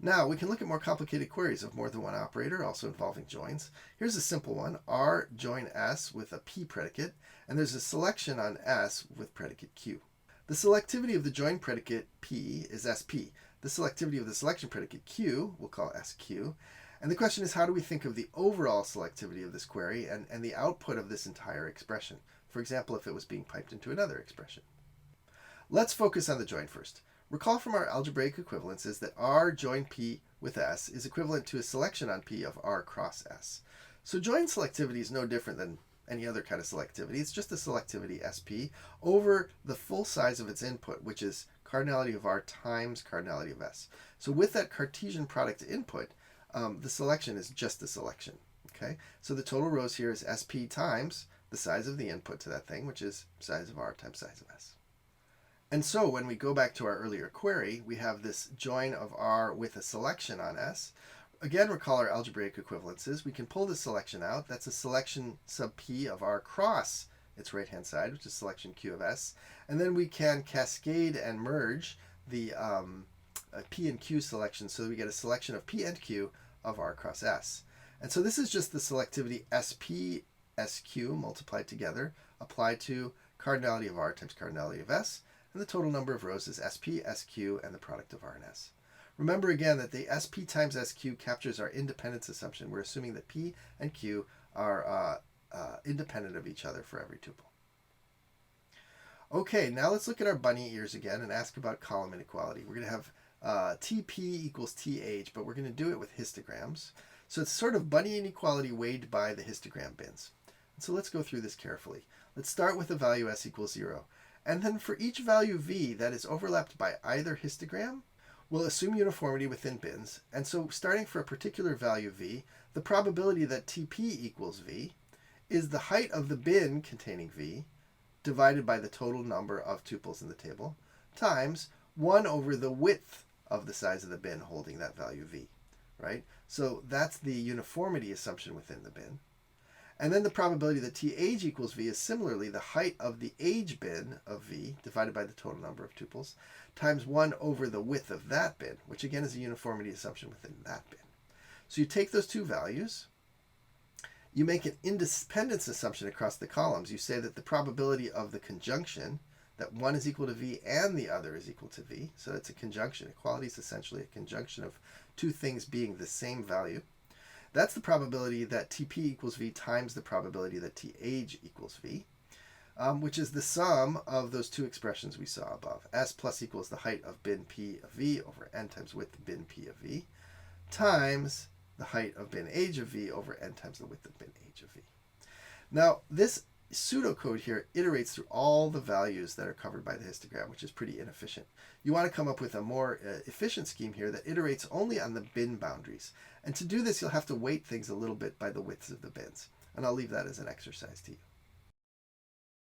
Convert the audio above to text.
Now we can look at more complicated queries of more than one operator, also involving joins. Here's a simple one, R join S with a P predicate, and there's a selection on S with predicate Q. The selectivity of the join predicate P is SP. The selectivity of the selection predicate Q we'll call SQ. And the question is, how do we think of the overall selectivity of this query and the output of this entire expression? For example, if it was being piped into another expression. Let's focus on the join first. Recall from our algebraic equivalences that R join P with S is equivalent to a selection on P of R cross S. So join selectivity is no different than any other kind of selectivity. It's just the selectivity SP over the full size of its input, which is cardinality of R times cardinality of S. So with that Cartesian product input, the selection is just the selection. Okay, so the total rows here is SP times the size of the input to that thing, which is size of R times size of S. And so when we go back to our earlier query, we have this join of R with a selection on S. Again, recall our algebraic equivalences. We can pull this selection out. That's a selection sub P of R cross its right-hand side, which is selection Q of S. And then we can cascade and merge the P and Q selection so that we get a selection of P and Q of R cross S. And so this is just the selectivity SP SQ multiplied together, applied to cardinality of R times cardinality of S. And the total number of rows is SP, SQ, and the product of R and S. Remember again that the SP times SQ captures our independence assumption. We're assuming that P and Q are independent of each other for every tuple. Okay, now let's look at our bunny ears again and ask about column inequality. We're going to have TP equals TH, but we're going to do it with histograms. So it's sort of bunny inequality weighed by the histogram bins. And so let's go through this carefully. Let's start with the value S equals 0. And then for each value V that is overlapped by either histogram, we'll assume uniformity within bins. And so starting for a particular value V, the probability that TP equals V is the height of the bin containing V divided by the total number of tuples in the table times 1 over the width of the size of the bin holding that value V, right? So that's the uniformity assumption within the bin. And then the probability that TH equals V is similarly the height of the age bin of V divided by the total number of tuples times 1 over the width of that bin, which again is a uniformity assumption within that bin. So you take those two values, you make an independence assumption across the columns. You say that the probability of the conjunction, that one is equal to V and the other is equal to V, so it's a conjunction. Equality is essentially a conjunction of two things being the same value. That's the probability that TP equals V times the probability that TH equals V, which is the sum of those two expressions we saw above. S plus equals the height of bin P of V over n times width bin P of V times the height of bin age of V over n times the width of bin age of V. Now, this pseudocode here iterates through all the values that are covered by the histogram, which is pretty inefficient. You want to come up with a more efficient scheme here that iterates only on the bin boundaries. And to do this, you'll have to weight things a little bit by the widths of the bins. And I'll leave that as an exercise to you.